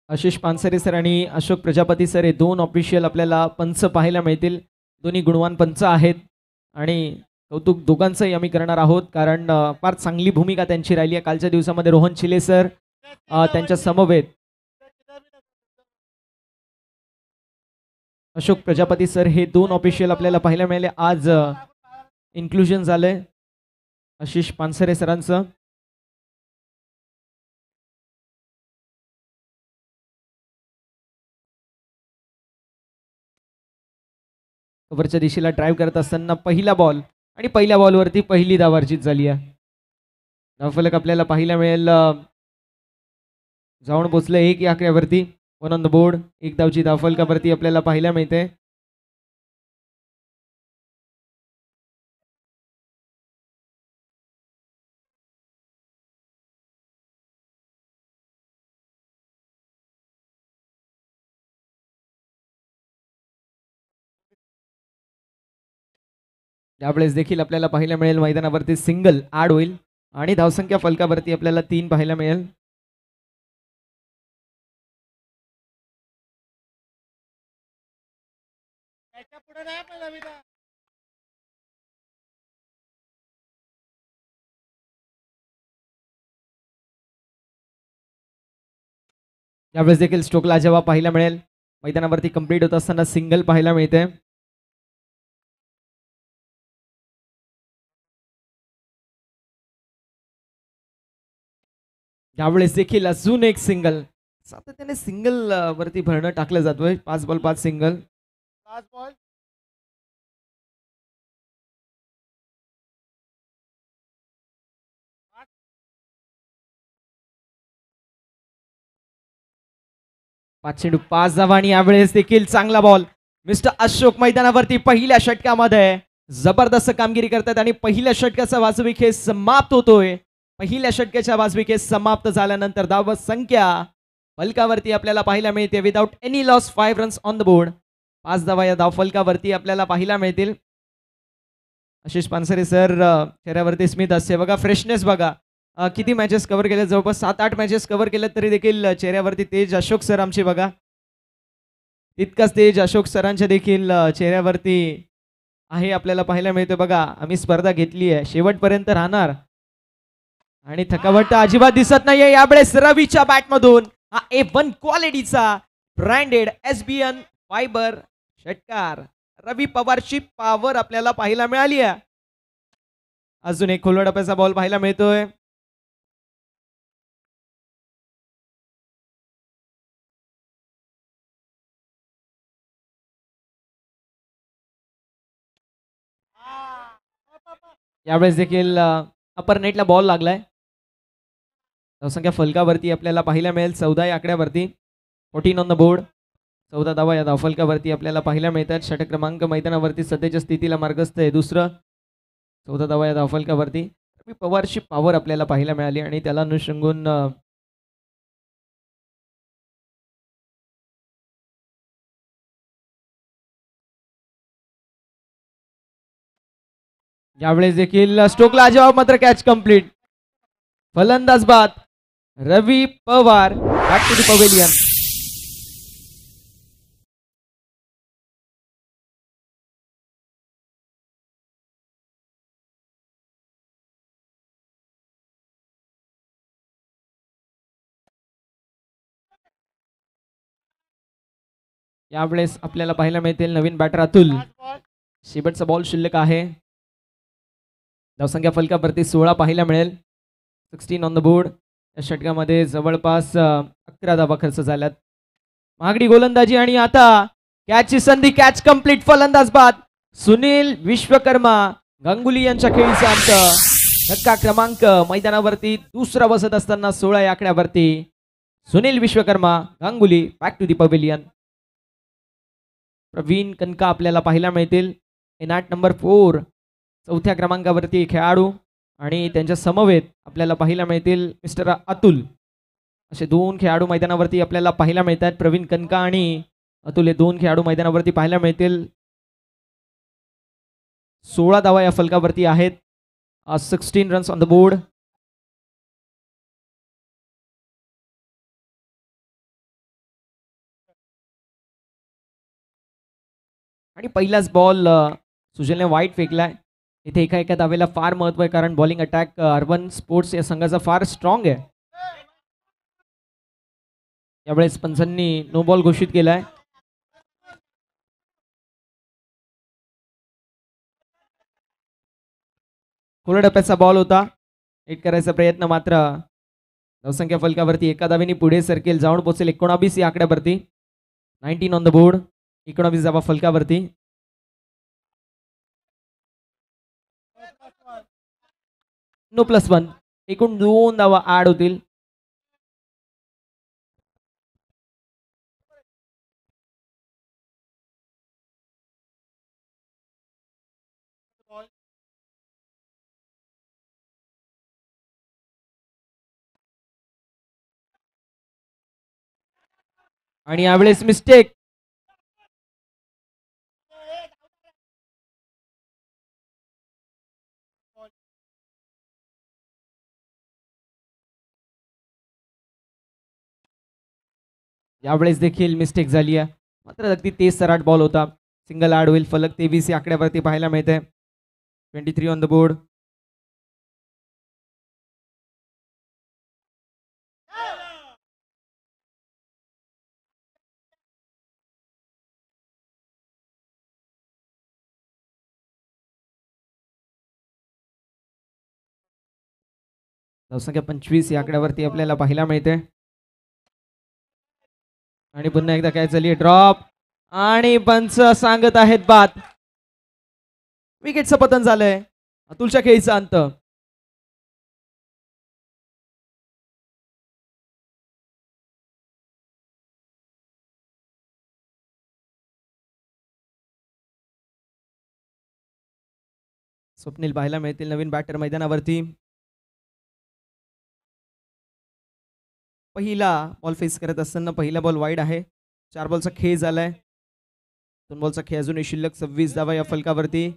Ashish Pansare sir आणि Ashok Prajapati sir हे दोन official आपल्याला पंच पाहायला मिळतील. दोन्ही गुणवान पंच आहेत आणि कौतुक दोघांचंही आम्ही करणार आहोत कारण फार चांगली भूमिका त्यांची राहिली आहे. कालच्या दिवसामध्ये रोहन चिले सर त्यांच्या समवेत अशोक प्रजापती सर हे दोन ऑफिशियल आपल्याला पाहायला मिळाले. आज इन्क्लुजन झालंय आशिष पानसरे सरांचं. कव्हरच्या दिशेला ड्राईव्ह करत असताना पहिला बॉल आणि पहिल्या बॉलवरती पहिली धाव अर्जित झाली आहे. धावफलक आपल्याला पाहायला मिळेल जाऊन पोचलं 1 या आकड्यावरती. 1 ऑन द बोर्ड. एक धावची धावफलकावरती आपल्याला पाहायला मिळते. यावेळेस देखील आपल्याला पाहायला मिळेल मैदानावरती सिंगल ऍड होईल आणि धावसंख्या फलकावरती आपल्याला 3 पाहायला मिळेल. यावेळेस देखील स्ट्रोकला जेव्हा पाहायला मिळेल मैदानावरती कंप्लीट होत असताना सिंगल पाहायला मिळते. यावेळेस देखील अजून एक सिंगल. सातत्याने सिंगल वरती भरणं टाकलं जातोय. 5 बॉल 5 सिंगल. 5 बॉल 5 चेंडू 5 धावा आणि यावेळेस देखील चांगला बॉल. मिस्टर अशोक मैदानावरती पहिल्या षटकामध्ये जबरदस्त कामगिरी करतात आणि पहिल्या षटकाचा वाजविखे समाप्त होतोय. पहिल्या षटकाच्या वाजविखे समाप्त झाल्यानंतर धाव संख्या फलकावरती आपल्याला पाहायला मिळते without any loss 5 runs on the board. 5 धावा या धाव फलकावरती आपल्याला पाहायला मिळतील. आशिष पानसरे सर चेहऱ्यावरती स्मित हास्य बघा. फ्रेशनेस बघा. किती मॅचेस कव्हर केले जवळपास 7-8 मॅचेस कव्हर केले तरी देखील चेहऱ्यावरती तेज अशोक सर आमचे बघा. तितकाच तेज अशोक सरांच्या देखील चेहऱ्यावरती आहे आपल्याला पाहायला मिळतं बघा. आम्ही स्पर्धा घेतली आहे शेवटपर्यंत राहणार आणि थकावट अजिबात दिसत नाहीये. यावेळेस रवीच्या बॅटमधून हा A1 क्वालिटीचा ब्रँडेड SBN फायबर षटकार. रवी पवारची पॉवर आपल्याला पाहायला मिळाली आहे. अजून एक खोलवा टप्प्याचा बॉल पाहायला मिळतोय. यावेळेस देखील अपर नेटला बॉल लागलाय. धावसंख्या फलकावरती आपल्याला पाहायला मिळेल 14 या आकड्यावरती. 14 ऑन द बोर्ड. 14 धावा या धावफलकावरती आपल्याला पाहायला मिळतात. षटक क्रमांक मैदानावरती सध्याच्या स्थितीला मार्गस्थ आहे. दुसरं 14 धावा या धावफलकावरती. रवी पवारची पॉवर आपल्याला पाहायला मिळाली आणि त्याला अनुषंगून यावेळेस देखील स्ट्रोकला जवाब मात्र कॅच कंप्लीट. फलंदाज बाद Ravi Pawar. Back to the pavilion. यावेळेस आपल्याला पाहायला मिळतील नवीन बॅटर अतुल. शेवटचा बॉल शिल्लक आहे. धावसंख्या फलकावरती 16 पाहायला मिळेल. 16 ऑन द बोर्ड. या षटकामध्ये जवळपास 11 धावा खर्च झाल्यात. महागडी गोलंदाजी आणि आता कॅचची संधी. Catch complete. फलंदाज बाद सुनील विश्वकर्मा गांगुली यांच्या खेळीचा अंत. धक्का क्रमांक मैदानावरती दुसरा बसत असताना 16 या आकड्यावरती Sunil Vishwakarma Ganguly back to the pavilion. Praveen Kanaka आपल्याला पाहायला मिळतील. इन ॲट नंबर 4 चौथ्या क्रमांकावरती खेळाडू आणि त्यांच्या समवेत आपल्याला पाहायला मिळतील मिस्टर अतुल. असे 2 खेळाडू मैदानावरती आपल्याला पाहायला मिळतात. प्रवीण कनका आणि अतुल हे 2 खेळाडू मैदानावरती पाहायला मिळतील. 16 धावा या फलकावरती आहेत. 16 रन्स ऑन द बोर्ड. आणि पहिलाच बॉल सुजलने वाईट फेकलाय. इथे एका एका धावेला फार महत्व आहे कारण बॉलिंग अटॅक अर्बन स्पोर्ट्स या संघाचा फार स्ट्रॉंग आहे. यावेळेस पंचांनी नो बॉल घोषित केलाय. खुल्या डप्प्याचा बॉल होता. हिट करायचा प्रयत्न मात्र धावसंख्या फलकावरती एका धावेने पुढे सरकेल जाऊन पोहोचेल 19 या आकड्यावरती. 19 ऑन द बोर्ड. 19 धावा फलकावरती. नो +1 एकूण 2 धावा ऍड होतील. आणि यावेळेस मिस्टेक. यावेळेस देखील मिस्टेक झाली आहे. मात्र अगदी तेज सराट बॉल होता. सिंगल ऍड होईल. फलक 23 या आकड्यावरती पाहायला मिळते. 23 ऑन द बोर्ड. धावसंख्या 25 या आकड्यावरती आपल्याला पाहायला मिळते. आणि पुन्हा एकदा काय झाली ड्रॉप आणि पंच सांगत आहेत बाद. विकेटचं पतन झालंय. अतुलच्या खेळीचा अंत. स्वप्नील पाहायला मिळतील नवीन बॅटर मैदानावरती. पहिला बॉल फेस करत असताना पहिला बॉल वाईड आहे. 4 बॉलचा खेळ झालाय. 2 बॉलचा खेळ अजूनही शिल्लक. 26 धावा या फलकावरती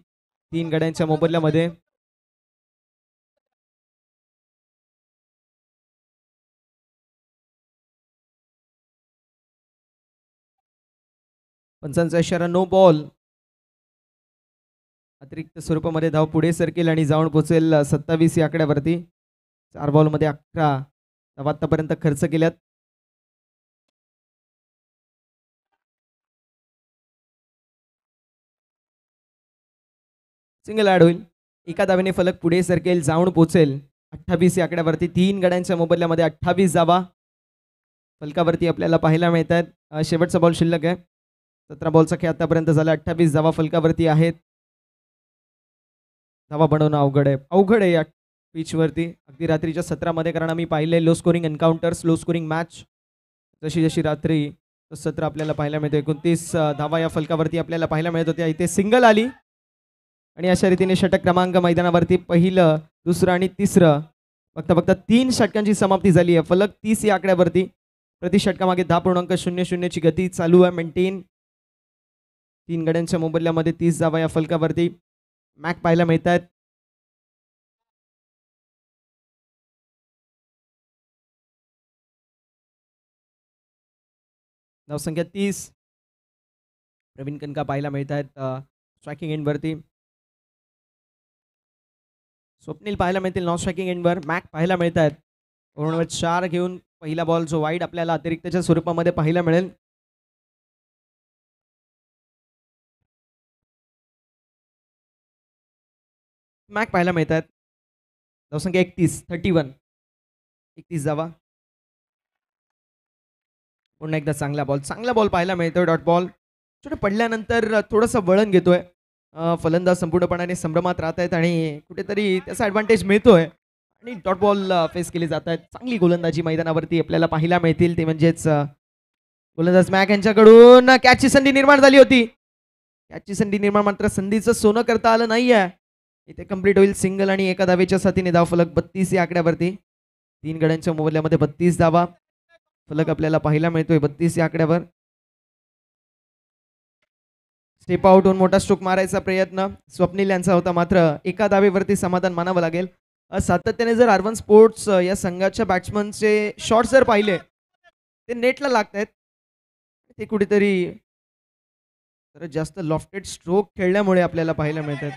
3 गड्यांच्या मोबदल्यामध्ये. पंचांचा इशारा नो बॉल. अतिरिक्त स्वरूपामध्ये धाव पुढे सरकेल आणि जाऊन पोहोचेल 27 या आकड्यावरती. 4 बॉलमध्ये 11 धावा आतापर्यंत खर्च केल्यात. सिंगल ऍड होईल. एका धावेने फलक पुढे सरकेल जाऊन पोहोचेल 28 या आकड्यावरती. 3 गड्यांच्या मोबदल्यामध्ये 28 धावा फलकावरती आपल्याला पाहायला मिळत आहेत. शेवटचा बॉल शिल्लक आहे. 17 बॉलचा खेळ आतापर्यंत झाला. 28 धावा फलकावरती आहेत. धावा बनवणं अवघड आहे या पिचवरती. अगदी रात्रीच्या 17 मध्ये कारण आम्ही पाहिले low scoring एन्काउंटर्स, low scoring match. जशी जशी रात्री सत्र आपल्याला पाहायला मिळते. 29 धावा या फलकावरती आपल्याला पाहायला मिळत होत्या. इथे सिंगल आली आणि अशा रीतीने षटक क्रमांक मैदानावरती पहिलं, दुसरं आणि तिसरं फक्त 3 षटकांची समाप्ती झाली आहे. फलक 30 या आकड्यावरती. प्रति षटकामागे 10.00 ची गती चालू आहे. मेंटेन. 3 गड्यांच्या मोबदल्यामध्ये 30 धावा या फलकावरती मॅक पाहायला मिळत आहेत. धावसंख्या 30. प्रवीण कनका पाहायला मिळत आहेत स्ट्रायकिंग एंडवरती. स्वप्नील पाहायला मिळतील नॉन स्ट्रायकिंग एंडवर. मॅक पाहायला मिळत आहेत. ओव्हरवर 4 घेऊन पहिला बॉल जो वाईड आपल्याला अतिरिक्तच्या स्वरूपामध्ये पाहायला मिळेल. मॅक पाहायला मिळत आहेत. धावसंख्या 31. 31 धावा. पुन्हा एकदा चांगला बॉल पाहायला मिळतोय. डॉट बॉल छोटे पडल्यानंतर थोडंसं वळण घेतोय. फलंदाज संपूर्णपणे संभ्रमात राहत आहेत आणि कुठेतरी त्याचा ॲडव्हान्टेज मिळतोय आणि डॉट बॉल फेस केले जात आहेत. चांगली गोलंदाजी मैदानावरती आपल्याला पाहायला मिळतील. ते म्हणजेच गोलंदाज मॅक यांच्याकडून कॅचची संधी निर्माण झाली होती. कॅचची संधी निर्माण मात्र संधीचं सोनं करता आलं नाहीये. इथे कंप्लीट होईल सिंगल आणि एका धावेच्या साथीने धाव फलक 32 या आकड्यावरती. 3 गड्यांच्या मोबदल्यामध्ये 32 धावा फलक आपल्याला पाहायला मिळतोय 32 या आकड्यावर. स्टेप आउट होऊन मोठा स्ट्रोक मारायचा प्रयत्न स्वप्नील यांचा होता. मात्र एका धावेवरती समाधान मानावं लागेल. सातत्याने जर अर्बन स्पोर्ट्स या संघाच्या बॅट्समनचे शॉट्स जर पाहिले ते नेटला लागत आहेत. ते कुठेतरी तर जास्त लॉफ्टेड स्ट्रोक खेळल्यामुळे आपल्याला पाहायला मिळतात.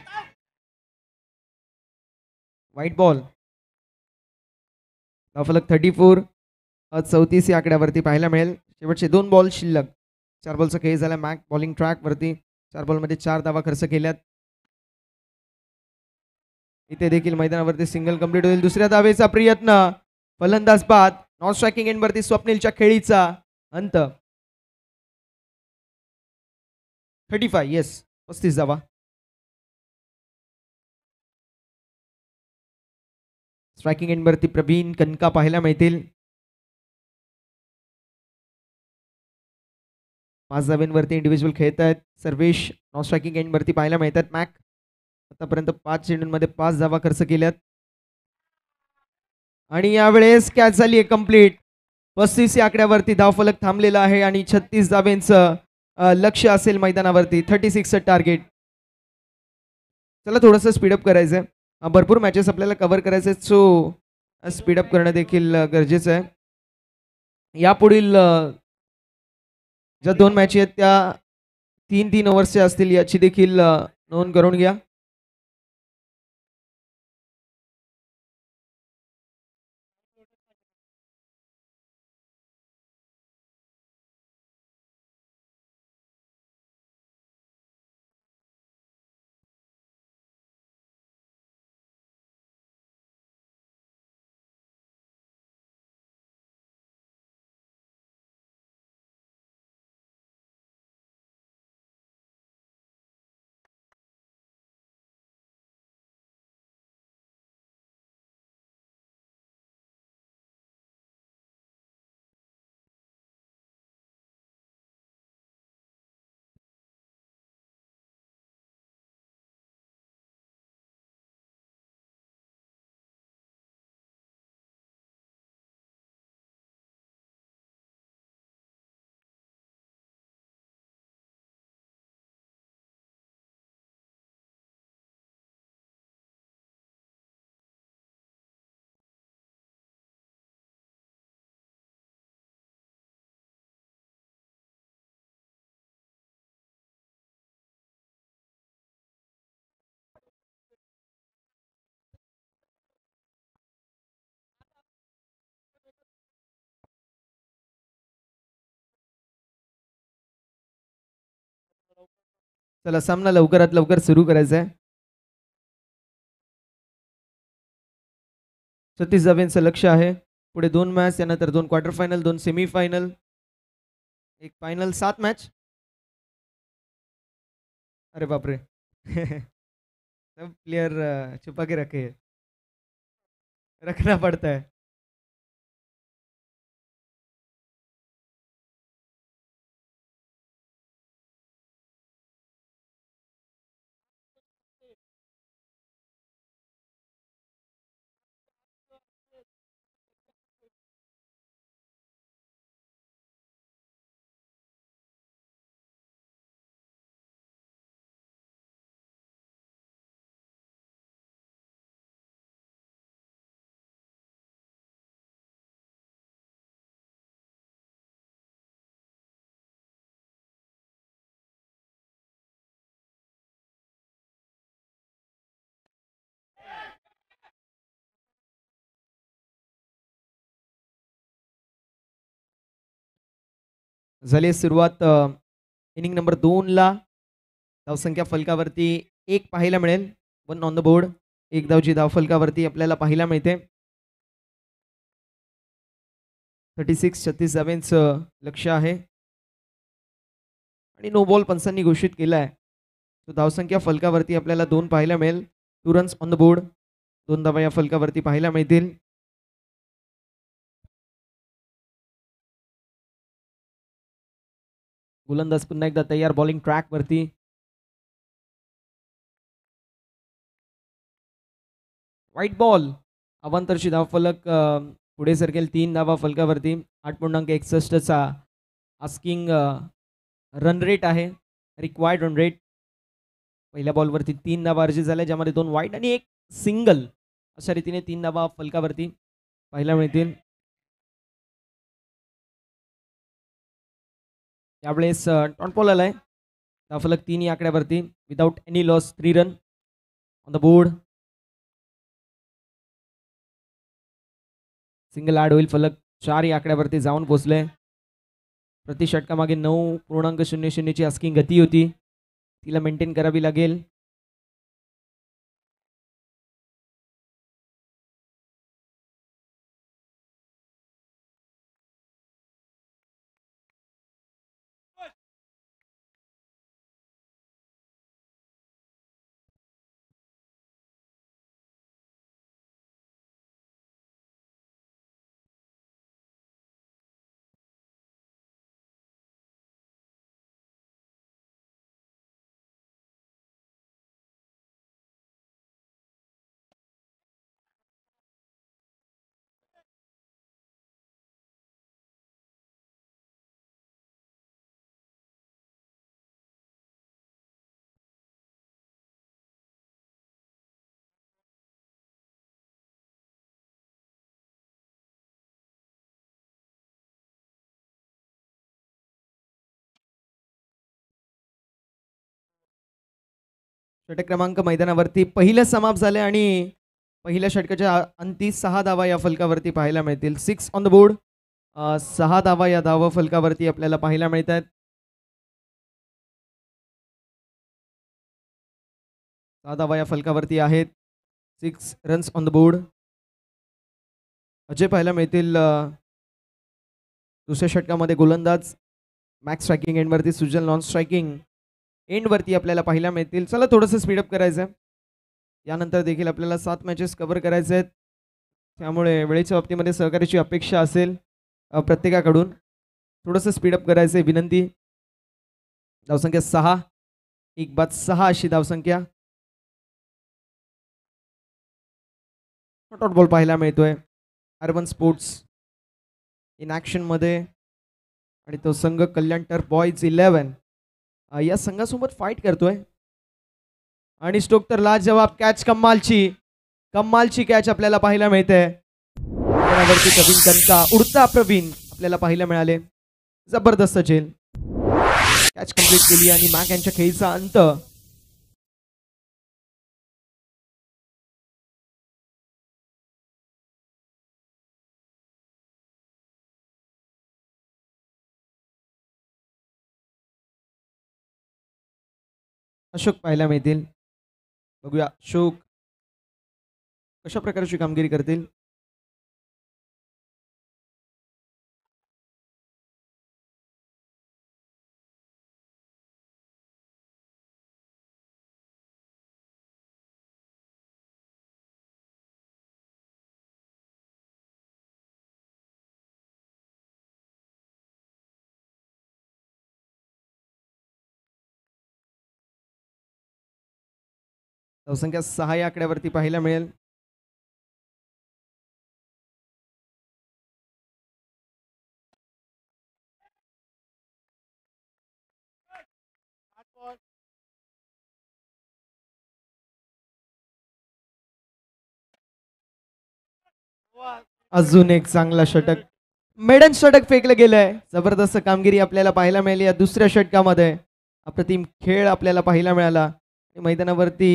White ball. धावफलक 34. 34 या आकड्यावरती पाहायला मिळेल. शेवटचे 2 बॉल शिल्लक. 4 बॉलचा खेळ झाला. मॅक बॉलिंग ट्रॅक वरती 4 बॉलमध्ये 4 धावा खर्च केल्यात. इथे देखील मैदानावरती सिंगल कंप्लीट होईल. दुसऱ्या धावेचा प्रयत्न. फलंदाज बाद. नॉन स्ट्रायकिंग एंडवरती स्वप्नीलच्या खेळीचा अंत. 35. येस, 35 धावा. स्ट्रायकिंग एंडवरती प्रवीण कनका पाहायला मिळतील. 5 धाव्यांवरती इंडिव्हिज्युअल खेळत आहेत. सर्वेश नॉन स्ट्रायकिंग एंडवरती पाहायला मिळतात. मॅक आतापर्यंत 5 चेंडूंमध्ये 5 धावा खर्च केल्यात आणि यावेळेस कॅच झाली आहे कंप्लीट. 35 या आकड्यावरती धावफलक थांबलेला आहे आणि 36 धाव्यांचं लक्ष असेल मैदानावरती. 36 टार्गेट. चला थोडंसं स्पीडअप करायचं आहे. भरपूर मॅचेस आपल्याला कव्हर करायचे आहेत, सो स्पीडअप करणं देखील गरजेचं आहे. यापुढील ज्या 2 मॅच आहेत त्या 3-3 ओव्हर्सच्या असतील, याची देखील नोंद करून घ्या. चला सामना लवकरात लवकर सुरू करायचा आहे. 36 धाव्यांचं लक्ष आहे. पुढे 2 मॅच, त्यानंतर 2 quarter final, 2 semifinal, 1 final, 7 match. अरे बापरे. सब प्लेयर छुपा के रखे हैं. रखना पड़ता है. झाली सुरुवात. इनिंग नंबर 2 ला धावसंख्या फलकावरती 1 पाहायला मिळेल. 1 ऑन द बोर्ड. 1 धावची धाव फलकावरती आपल्याला पाहायला मिळते. 36 धाव्यांचं लक्ष आहे आणि नो बॉल पंचांनी घोषित केला आहे. तो धावसंख्या फलकावरती आपल्याला 2 पाहायला मिळेल. 2 रन्स ऑन द बोर्ड. 2 धावा या फलकावरती पाहायला मिळतील. गोलंदाज पुन्हा एकदा तयार बॉलिंग ट्रॅक वरती. White ball. अवांतरची धाव फलक पुढे सरकेल. 3 धावा फलकावरती. 8.61चा आस्किंग रन रेट आहे. Required run rate. पहिल्या बॉलवरती 3 धावा अर्जित झाल्या, ज्यामध्ये 2 वाईड आणि 1 सिंगल. अशा रीतीने 3 धावा फलकावरती पाहायला मिळतील. यावेळेस टॉन्ट बॉल आलाय. धावफलक 3 या आकड्यावरती without any loss 3 run on the board. Single add होईल. फलक 4 या आकड्यावरती जाऊन पोहोचले. प्रति षटकामागे 9.00ची आस्किंग गती होती, तिला मेंटेन करावी लागेल. षटक क्रमांक मैदानावरती पहिलं समाप्त झाले आणि पहिल्या षटकाच्या अंती 6 धावा या फलकावरती पाहायला मिळतील. 6 ऑन द बोर्ड. 6 धावा या धावा फलकावरती आपल्याला पाहायला मिळत आहेत. 6 धावा या फलकावरती आहेत. 6 runs on the board. Ajay पाहायला मिळतील दुसऱ्या षटकामध्ये गोलंदाज मॅक्स स्ट्रायकिंग एंडवरती, सुजल नॉन स्ट्रायकिंग एंडवरती आपल्याला पाहायला मिळतील. चला थोडंसं स्पीडअप करायचं आहे. यानंतर देखील आपल्याला 7 मॅचेस कव्हर करायचे आहेत, त्यामुळे वेळेच्या बाबतीमध्ये सहकार्याची अपेक्षा असेल प्रत्येकाकडून. थोडंसं स्पीडअप करायचं आहे विनंती. धावसंख्या 6, 1-6 अशी धावसंख्या. शॉर्ट बॉल पाहायला मिळतोय अर्बन स्पोर्ट्स इन ॲक्शनमध्ये आणि तो संघ कल्याण टर्फ बॉयज 11 या संघासोबत फाईट करतोय. आणि स्टोक तर लाजवाब कॅच, कमालची कॅच आपल्याला पाहायला मिळते. प्रवीण कनका, उडता प्रवीण आपल्याला पाहायला मिळाले. जबरदस्त झेल, कॅच कंप्लीट केली आणि मॅक यांच्या खेळीचा अंत. अशोक पाहायला मिळतील. बघूया अशोक कशा प्रकारची कामगिरी करतील. धावसंख्या 6 या आकड्यावरती पाहायला मिळेल. अजून एक चांगला षटक, मेडन षटक फेकलं गेलंय. जबरदस्त कामगिरी आपल्याला पाहायला मिळाली या दुसऱ्या षटकामध्ये. अप्रतिम खेळ आपल्याला पाहायला मिळाला. मैदानावरती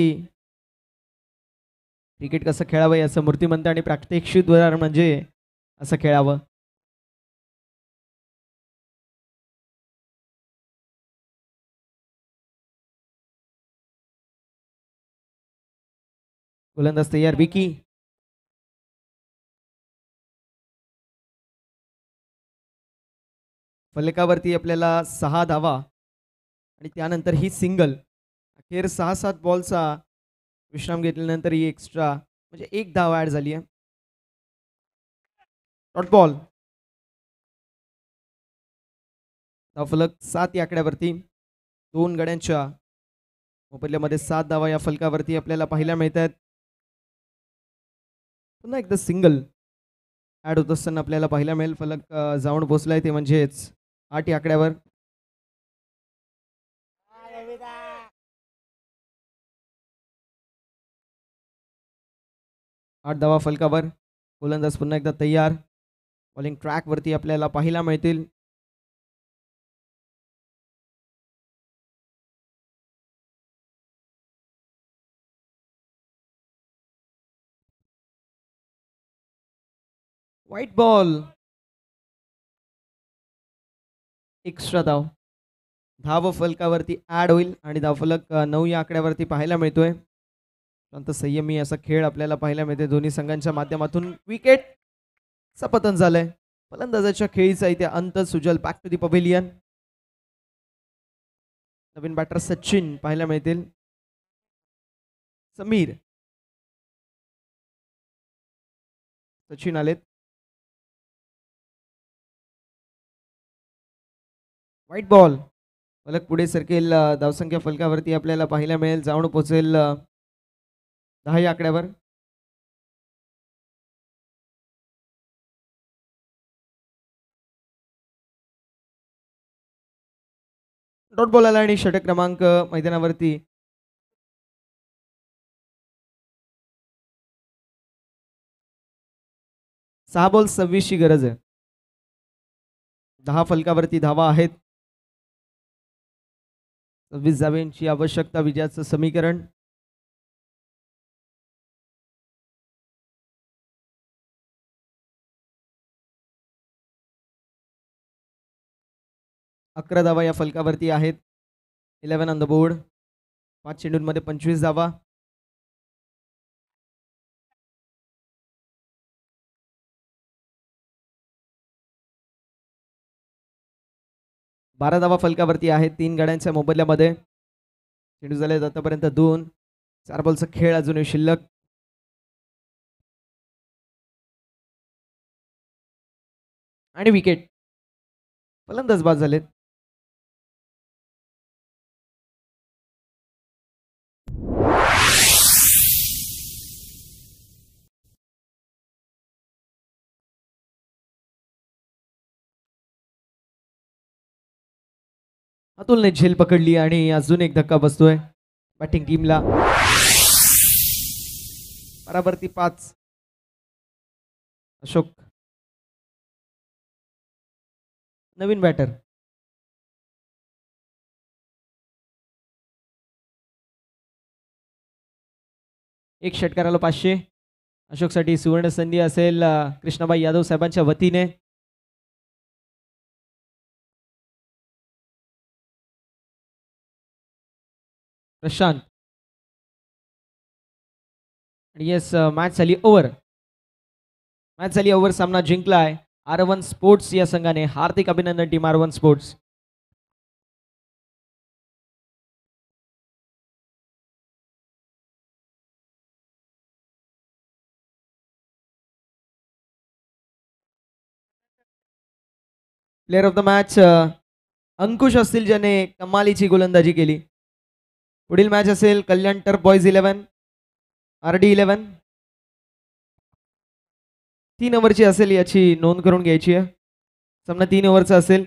क्रिकेट कसं खेळावं याचं मूर्तिमंत आणि प्रात्यक्षिक उदाहरण म्हणजे असं खेळावं. गोलंदाज तयार, विकी. फलकावरती आपल्याला 6 धावा आणि त्यानंतर ही सिंगल. अखेर 6-7 बॉलचा विश्राम घेतल्यानंतर ही एक्स्ट्रा म्हणजे 1 धाव ऍड झाली आहे. Dot ball. धावफलक 7 या आकड्यावरती 2 गड्यांच्या मोबदल्यामध्ये 7 धावा या फलकावरती आपल्याला पाहायला मिळत आहेत. पुन्हा एकदा सिंगल ऍड होत असताना आपल्याला पाहायला मिळेल. फलक जाऊन पोहोचलाय ते म्हणजेच 8 या आकड्यावर. आठ धावा फलकावर. गोलंदाज पुन्हा एकदा तयार. बॉलिंग ट्रॅक वरती आपल्याला पाहायला मिळतील. व्हाईट बॉल, एक्स्ट्रा धाव. धाव फलकावरती ऍड होईल आणि धावफलक 9 या आकड्यावरती पाहायला मिळतोय. अत्यंत संयमी असा खेळ आपल्याला पाहायला मिळते दोन्ही संघांच्या माध्यमातून. विकेट पतन झालंय. फलंदाजाच्या खेळीचा इथे अंत. Sujal back to the pavilion. नवीन बॅटर सचिन पाहायला मिळतील. समीर, सचिन आलेत. व्हाईट बॉल, फलक पुढे सरकेल. धावसंख्या फलकावरती आपल्याला पाहायला मिळेल. जाऊन पोहोचेल 10 या आकड्यावर. डॉट बॉल आला आणि षटक क्रमांक मैदानावरती. सहा बॉल 26 ची गरज आहे. 10 फलकावरती धावा आहेत. 26 धावांची आवश्यकता विजयाचं समीकरण. अकरा धावा या फलकावरती आहेत. 11 ऑन द बोर्ड. 5 चेंडूंमध्ये 25 धावा. बारा धावा फलकावरती आहेत 3 गाड्यांच्या मोबदल्यामध्ये. चेंडू झाले आतापर्यंत 2. 4 बॉलचा खेळ अजूनही शिल्लक. आणि विकेट. फलंदाज बाद झालेत. अतुलने झेल पकडली आणि अजून एक धक्का बसतोय बॅटिंग टीमला. बराबरती 5. अशोक नवीन बॅटर. एक षटकाराला 500. अशोकसाठी सुवर्ण संधी असेल कृष्णाबाई यादव साहेबांच्या वतीने. प्रशांत. येस, मॅच झाली ओव्हर. मॅच झाली ओव्हर. सामना जिंकलाय R1 स्पोर्ट्स या संघाने. हार्दिक अभिनंदन team R1 sports. Player of the match Ankush असतील ज्याने कमालीची गोलंदाजी केली. पुढील मॅच असेल कल्याण टर्फ बॉयज 11 RD 11. 3 ओव्हरची असेल याची नोंद करून घ्यायची आहे. सामना 3 ओव्हरचा असेल.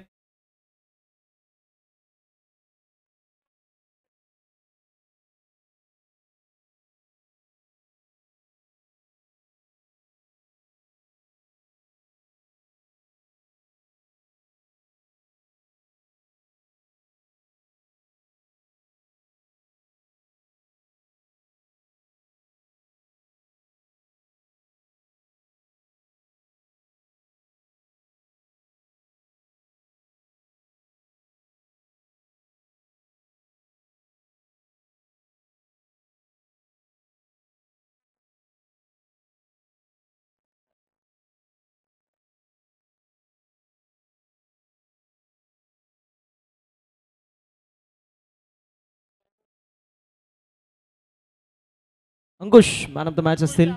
अंकुश मॅन ऑफ द मॅच असतील.